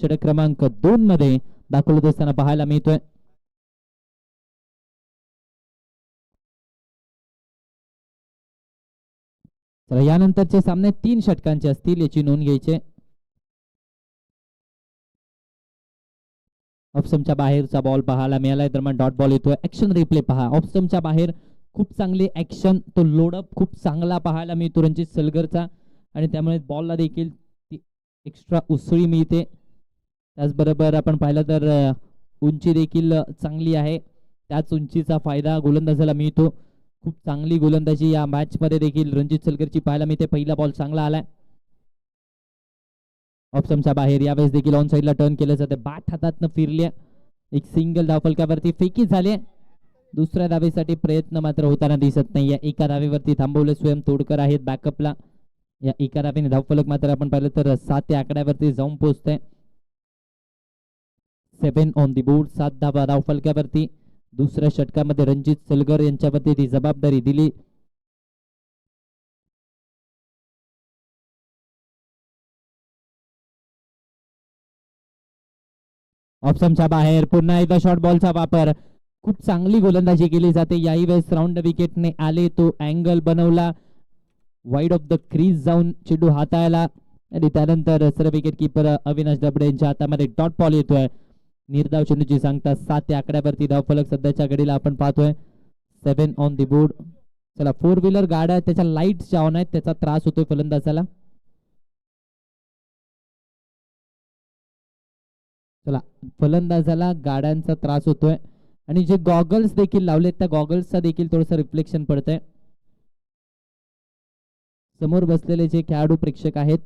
S1: षटक क्रमांक 2 मध्ये दाखल होत असताना पाहायला मिळतोय. तर यानंतरचे सामने 3 षटकांचे असतील याची नोंद घ्यायची. ऑफस्टमच्या बाहेरचा बॉल पाहायला मिळालाय. दरम्यान डॉट बॉल येतोय. ऍक्शन रिप्ले पहा. ऑफस्टमच्या बाहेर खूप चांगली ऍक्शन, तो लोडअप खूप चांगला पाहायला मिळतो रणजित सलगरचा आणि त्यामुळे बॉलला देखील एक्स्ट्रा उसळी मिळते. त्याचबरोबर आपण पाहिलं तर उंची देखील चांगली आहे. त्याच उंचीचा फायदा गोलंदाजाला मिळतो. खूप चांगली गोलंदाजी या मॅच मध्ये देखील रणजित सलगरची पाहायला मिळते. पहिला बॉल चांगला आलाय ऑप्शनच्या बाहेर. यावेळेस देखील ऑन साइडला टर्न केलं जातं. बॅट हातातनं फिरल्या. एक सिंगल धावफलकावरती फेकी झाले. दुसऱ्या धावेसाठी प्रयत्न मात्र होताना दिसत नाही. या एका धावेवरती थांबवले स्वयं तोडकर आहेत बॅकअपला. या एका धावेने धावफलक मात्र आपण पाहिलं तर 7 या आकड्यावरती जाऊन पोहोचतंय. 7 ऑन दी बोर्ड. 7 धावा धावफलकावरती. दुसऱ्या षटकामध्ये रणजित सलगर यांच्यावरती ती जबाबदारी दिली. ऑप्शनच्या बाहेर पुन्हा एकदा शॉर्ट बॉलचा वापर. खूप चांगली गोलंदाजी केली जाते याही वेळेस राऊंड विकेटने आले तो अँगल बनवला, वाईड ऑफ द क्रीज जाऊन चेंडू हाताळला आणि त्यानंतर सर्व विकेट किपर अविनाश दबडे यांच्या हातामध्ये डॉट बॉल येतोय. निर्धाव चेंडूची सांगता 7 या आकड्यावरती धावफलक सध्याच्या घडीला आपण पाहतोय. 7 ऑन द बोर्ड. चला, 4 व्हीलर गाड्या त्याच्या लाईट्स ऑन आहेत, त्याचा त्रास होतोय फलंदाजाला. चला, फलंदाजाला गाड्यांचा त्रास होतोय आणि जे गॉगल्स देखील लावलेत त्या गॉगल्सचा देखील थोडस रिफ्लेक्शन पडतंय. समोर बसलेले जे खेळाडू प्रेक्षक आहेत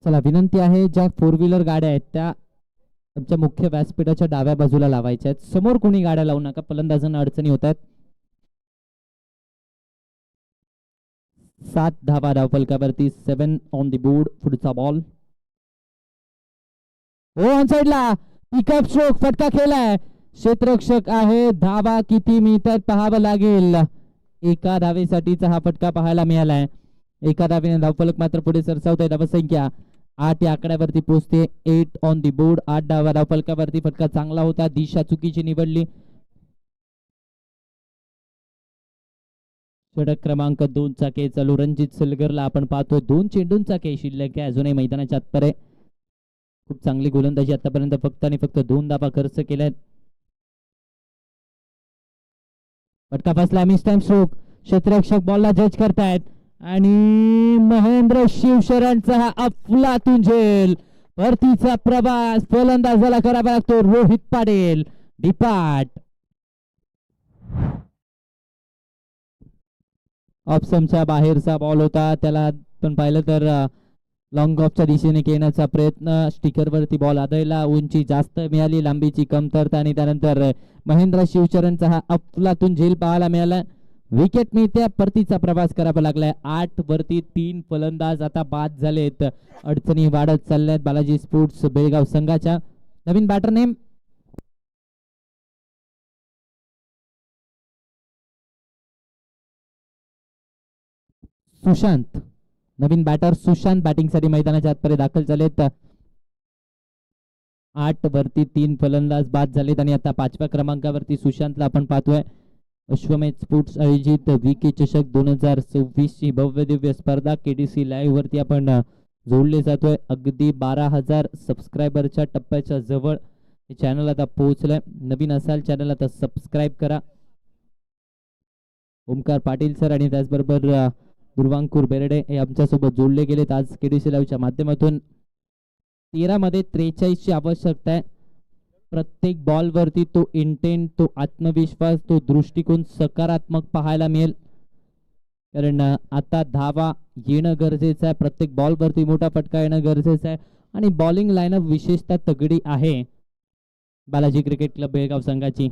S1: चला, विनंती आहे ज्या 4 व्हीलर गाड्या आहेत त्या आमच्या मुख्य व्यासपीठाच्या डाव्या बाजूला लावायच्या आहेत. समोर कोणी गाड्या लावू नका, फलंदाजांना अडचणी होत आहेत. 7 धावा धावफलकावरती. 7 ऑन द बोर्ड. पुढचा बॉल हो ऑन साइडला. पिकअप स्ट्रोक फटका खेळलाय. क्षेत्ररक्षक आहे. धावा किती मिळतात पाहावं लागेल. एका धावेसाठीचा हा फटका पाहायला मिळालाय. एका धावेने धावफलक मात्र पुढे सरसावतोय. धावसंख्या 8 या आकड्यावरती पोहोचते. 8 ऑन दी बोर्ड. 8 धावा धावफलकावरती. फटका चांगला होता, दिशा चुकीची निवडली. षटक क्रमांक 2 चा खेळ चालू. रणजित सलगरला आपण पाहतोय 2 चेंडूंचा खेळ शिल्लक आहे अजूनही मैदानाच्या आतपर्यंत. खूप चांगली गोलंदाजी आतापर्यंत फक्त आणि फक्त 2 धावा खर्च केल्यात. फटका फसला. Mistime stroke. क्षेत्ररक्षक बॉलला जज करतायत आणि महेंद्र शिवशरणचा हा अफलातून झेल. परतीचा प्रवास फलंदाजाला करावा लागतो. रोहित पाटील डिपार्ट. ऑप्शनच्या बाहेरचा बॉल होता, त्याला पण पाहिलं तर लॉंग ऑफच्या दिशेने खेळण्याचा प्रयत्न. स्टिकरवरती बॉल आदळला. उंची जास्त मिळाली, लांबीची कमतरता आणि त्यानंतर महेंद्र शिवशरणचा हा अफलातून झेल पाहायला मिळाला. विकेट मिळते. परतीचा प्रवास करावा लागलाय. 8 वरती 3 फलंदाज आता बाद झालेत. अडचणी वाढत चालल्यात बालाजी स्पोर्ट्स बेळगाव संघाच्या. नवीन बॅटर नेम सुशांत. नवीन बॅटर सुशांत बॅटिंगसाठी मैदानाच्या आतपर्यंत दाखल झालेत. 8 वरती 3 फलंदाज बाद झालेत आणि आता 5व्या क्रमांकावरती सुशांतला आपण पाहतोय. अश्वमेध स्पोर्ट्स आयोजित विके चषक 2026 ची भव्य दिव्य स्पर्धा केडीसी लाईव्ह वरती आपण जोडले जातोय. अगदी 12,000 सबस्क्रायबरच्या टप्प्याच्या जवळ हे चॅनल आता पोहोचलंय. नवीन असाल चॅनल आता सबस्क्राईब करा. ओमकार पाटील सर आणि त्याचबरोबर दुर्वांकूर बेरडे हे आमच्यासोबत जोडले गेलेत आज केडीसी लाईव्हच्या माध्यमातून. 13 मध्ये 43 ची आवश्यकता आहे. प्रत्येक बॉल वरती तो इंटेंट, तो आत्मविश्वास, तो दृष्टिकोन सकारात्मक पाहायला मिळेल. कारण आता धावा येणं गरजेचं आहे. प्रत्येक बॉल वरती मोठा फटका येणं गरजेचं आहे आणि बॉलिंग लाईनअप विशेषतः तगडी आहे बालाजी क्रिकेट क्लब बेळगाव संघाची.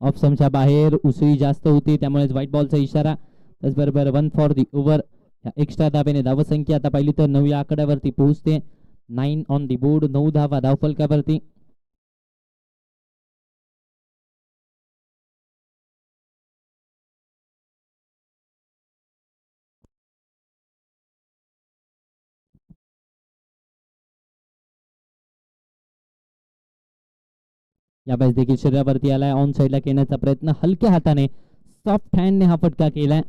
S1: ऑप्शनच्या बाहेर उसळी जास्त होती, त्यामुळेच व्हाईट बॉलचा इशारा. त्याचबरोबर 1 फॉर दी ओव्हर. एक्स्ट्रा धावेने धावसंख्या आता पाहिली तर 9 या आकड्यावरती पोहोचते. 9 ऑन दी बोर्ड. 9 धावा धावफलकावरती. यावेळेस देखील शरीरावरती आलाय. ऑन साईडला खेळण्याचा प्रयत्न हलक्या हाताने सॉफ्ट हँडने हा फटका केलाय.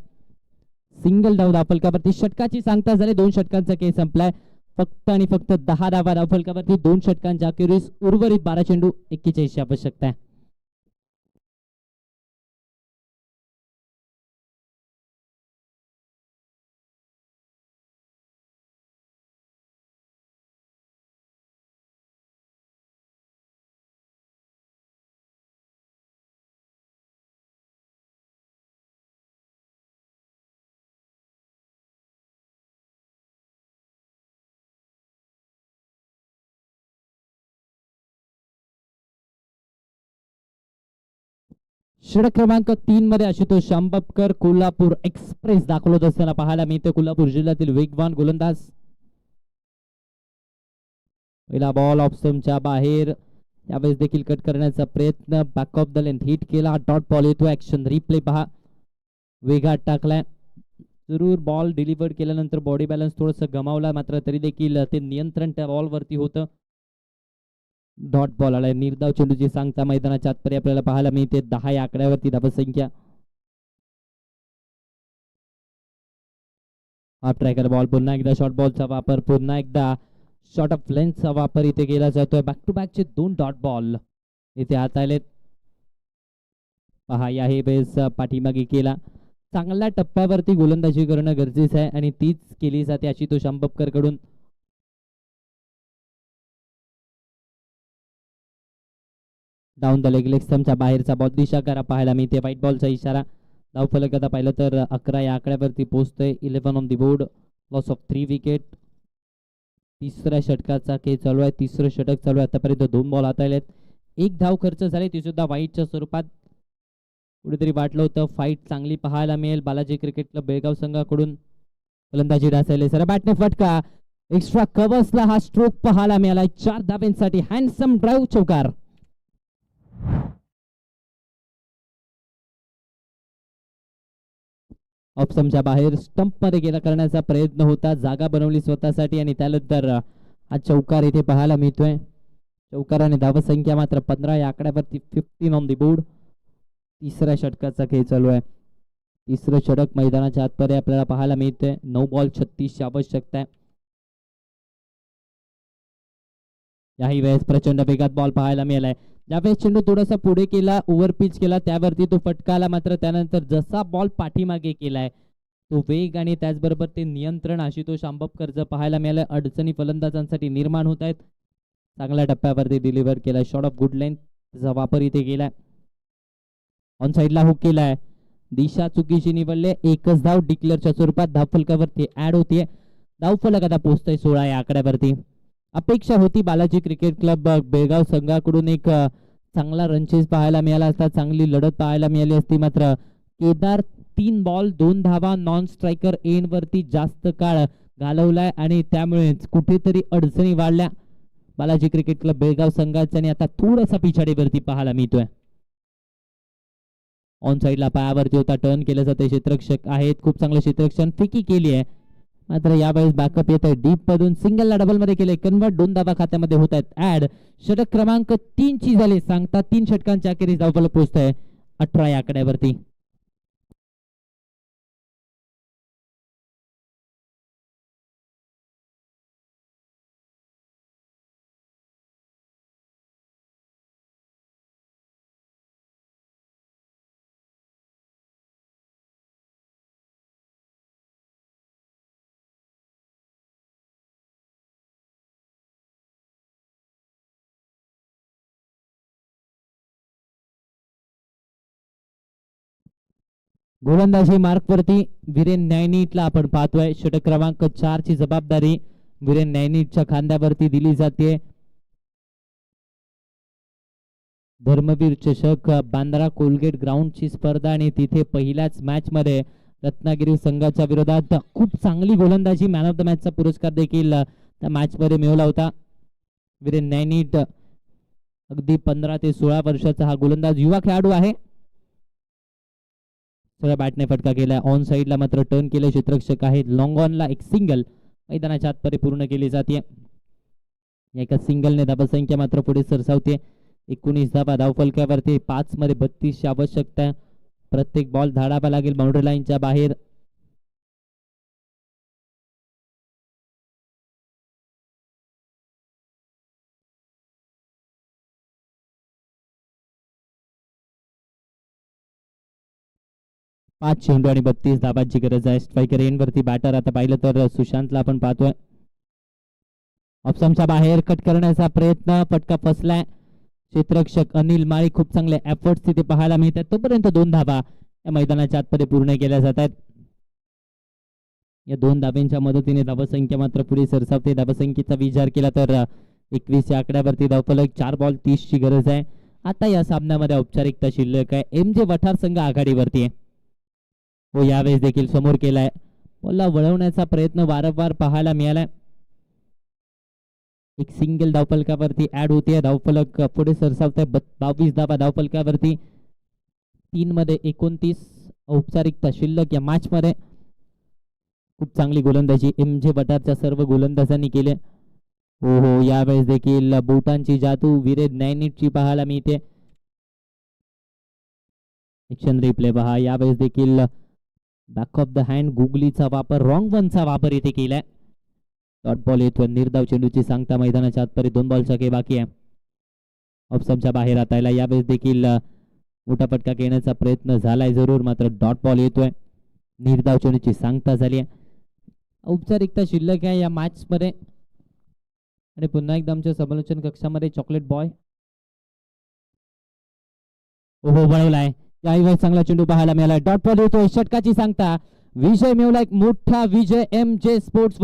S1: सिंगल धाव धावफलकावरती. षटकाची सांगता झाली. 2 षटकांचा खेळ संपलाय. फक्त आणि फक्त 10 धावा धावफलकावरती. 2 षटकांच्या अखेरीस उर्वरित 12 चेंडू 41 ची आवश्यकता आहे. षटक क्रमांक 3 मध्ये आशुतोष शांबपकर कोल्हापूर एक्सप्रेस दाखवत असताना पाहायला मिळते. कोल्हापूर जिल्ह्यातील वेगवान गोलंदाज. पहिला बॉल ऑफ स्टंपच्या बाहेर, यावेळेस देखील कट करण्याचा प्रयत्न, back of the length hit केला. डॉट बॉल येतो. ऍक्शन रिप्ले पहा, वेगात टाकलाय. जरूर बॉल डिलिव्हर केल्यानंतर बॉडी बॅलन्स थोडस गमावला, मात्र तरी देखील ते नियंत्रण त्या बॉलवरती होतं. डॉट बॉल आलाय. निर्धाव चेंडूची सांगता मैदानाच्या आतपर्यंत आपल्याला पाहायला मिळते. 10 या आकड्यावरती धावसंख्या. हाफ ट्रॅकर बॉल, पुन्हा एकदा शॉर्ट बॉलचा वापर, पुन्हा एकदा शॉर्ट ऑफ लेंथचा वापर इथे केला जातोय. बॅक टू बॅकचे 2 डॉट बॉल इथे हात आलेत. पहा, या हे बेस पाठीमागे केला. चांगल्या टप्प्यावरती गोलंदाजी करणं गरजेचं आहे आणि तीच केली जाते आशुतोष शांबपकर कडून. डाऊन द लेग स्टंपच्या बाहेरचा बॉल दिशा करा पाहायला मिळते. व्हाईट बॉलचा इशारा. धावफलक आता पाहिलं तर 11 या आकड्यावरती पोहोचतोय. 11 on the board. Loss of 3 wicket. तिसऱ्या षटकाचा खेळ चालू आहे. तिसरं षटक चालू आहे. आतापर्यंत 2 बॉल हाताळलेत. 1 धाव खर्च झाले, ती सुद्धा वाईटच्या स्वरूपात. कुठेतरी वाटलं होतं फाईट चांगली पाहायला मिळेल. बालाजी क्रिकेट क्लब बेळगाव संघाकडून फलंदाजी ढासळली. सर बॅटने फटका. एक्स्ट्रा कव्हर्सला हा स्ट्रोक पाहायला मिळाला. 4 धाब्यांसाठी हँडसम ड्राईव्ह, चौकार. ऑप्शनच्या बाहेर स्टंप मध्ये गेला करण्याचा प्रयत्न होता. जागा बनवली स्वतःसाठी आणि त्यानंतर हा चौकार इथे पाहायला मिळतोय. चौकाराने धावसंख्या मात्र 15 या आकड्यावरती. 15 ऑन दी बोर्ड. तिसऱ्या षटकाचा खेळ चालू आहे. तिसरं षटक मैदानाच्या आतपर्यंत आपल्याला पाहायला मिळतंय. 9 बॉल 36 ची आवश्यकता आहे. याही वेळेस प्रचंड वेगात बॉल पाहायला मिळालाय. ज्यावेळेस चेंडू थोडासा पुढे केला, ओव्हर पिच केला, त्यावरती तो फटका आला, मात्र त्यानंतर जसा बॉल पाठीमागे केलाय तो वेग आणि त्याचबरोबर ते नियंत्रण आशुतोष शांबपकरचं पाहायला मिळालं. अडचणी फलंदाजांसाठी निर्माण होत आहेत. चांगल्या टप्प्यावरती डिलिव्हर केलाय. शॉर्ट ऑफ गुड लेंथ चा वापर इथे केलाय. ऑन साइडला हुक केलाय. दिशा चुकीची निवडले. एकच धाव डिक्लेअरच्या स्वरूपात धावफलकावरती ऍड होतीये. धावफलक आता पोहोचतोय 16 या आकड्यावरती. अपेक्षा होती बालाजी क्रिकेट क्लब बेळगाव संघाकडून एक चांगला रनचेस पाहायला मिळाला असता, चांगली लढत पाहायला मिळाली असती, मात्र केदार 3 बॉल 2 धावा नॉन स्ट्रायकर एंड वरती जास्त काळ घालवलाय आणि त्यामुळे कुठेतरी अडचणी वाढल्या बालाजी क्रिकेट क्लब बेळगाव संघाच्या आणि आता थोडासा पिछाडीवरती पाहायला मिळतोय. ऑन साइडला पायावरती होता, टर्न केलं जाते. क्षेत्ररक्षक आहेत, खूप चांगलं क्षेत्ररक्षण, फिकी केली आहे, मात्र यावेळेस बॅकअप येत आहे डीप मधून. सिंगलला डबल मध्ये केले कन्वर्ट. 2 धावा खात्यामध्ये होत आहेत ऍड. षटक क्रमांक 3 ची झाली सांगता. 3 षटकांच्या अखेरीस धावफलक पोहोचतोय 18 या आकड्यावरती. गोलंदाजी मार्क वरती वीरेन नैनीटला आपण पाहतोय. षटक क्रमांक 4 ची जबाबदारी वीरेन नैनीटच्या खांद्यावरती दिली जाते. धर्मवीर चषक बांद्रा कोलगेट ग्राउंडची स्पर्धा आणि तिथे पहिल्याच मॅच मध्ये रत्नागिरी संघाच्या विरोधात खूप चांगली गोलंदाजी, मॅन ऑफ द मॅचचा पुरस्कार देखील त्या मॅच मध्ये मिळवला होता. वीरेन नैनीट अगदी 15 ते 16 वर्षाचा हा गोलंदाज, युवा खेळाडू आहे. बॅटने फटका केला. ऑन साइडला मात्र टर्न केले. क्षेत्ररक्षक आहेत. लॉंग ऑनला एक सिंगल मैदानाच्या आतपर्यंत पूर्ण केली जाते. एका सिंगलने धावसंख्या मात्र पुढे सरसावते. 19 धावा धावफलकावरती. 5 मध्ये 32 ची आवश्यकता. प्रत्येक बॉल धाडावा लागेल बाउंड्री लाईनच्या बाहेर. पाच चेंडू आणि 32 धाबांची गरज आहे. स्ट्रायकर एंड वरती बॅटर आता पाहिलं तर सुशांतला आपण पाहतोय. ऑप्शनच्या बाहेर कट करण्याचा प्रयत्न, फटका फसलाय. क्षेत्ररक्षक अनिल माळी, खूप चांगले एफर्ट्स तिथे पाहायला मिळतात. तोपर्यंत 2 धाबा या मैदानाच्या आतमध्ये पूर्ण केल्या जात आहेत. या 2 धाब्यांच्या मदतीने धावसंख्या मात्र पुढे सरसावते. धावसंख्येचा विचार केला तर 21 या आकड्यावरती धावफलक. 4 बॉल 30 ची गरज आहे. आता या सामन्यामध्ये औपचारिकता शिल्लक आहे. MJ वठार संघ आघाडीवरती आहे. हो यावेळेस देखील समोर केलाय. बॉलला वळवण्याचा प्रयत्न वारंवार पाहायला मिळालाय. एक सिंगल धावफलकावरती ऍड होते. धावफलक पुढे सरसावत आहे. 22 धावा धावफलकावरती. 3 मध्ये 29 औपचारिकता शिल्लक या मॅच मध्ये. खूप चांगली गोलंदाजी MJ वठारच्या सर्व गोलंदाजांनी केले. हो हो यावेळेस देखील बोटांची जादू विरेद नॅनिटची पाहायला मिळते. एक्शन रिप्ले पहा. यावेळेस देखील बॅक ऑफ द हँड गुगलीचा वापर, रॉंग वनचा वापर इथे केलाय. डॉट बॉल येतोय. निर्धाव चेंडूची सांगता मैदानाच्या आतपर्यंत 2 बॉलचा काही बाकी आहे. ऑफस्टंपच्या बाहेर आतायला यावेळेस देखील मोठा फटका घेण्याचा प्रयत्न झालाय जरूर, मात्र डॉट बॉल येतोय. निर्धाव चेंडूची सांगता झाली आहे. औपचारिकता शिल्लक आहे या मॅच मध्ये. आणि पुन्हा एकदा आमच्या समालोचन कक्षामध्ये चॉकलेट बॉय हो वळवलाय. यावेळेस चांगला चेंडू पाहायला मिळाला. डॉट बॉल येतोय. षटकाची सांगता. विजय मिळवला. एक मोठा विजय MJ स्पोर्ट्स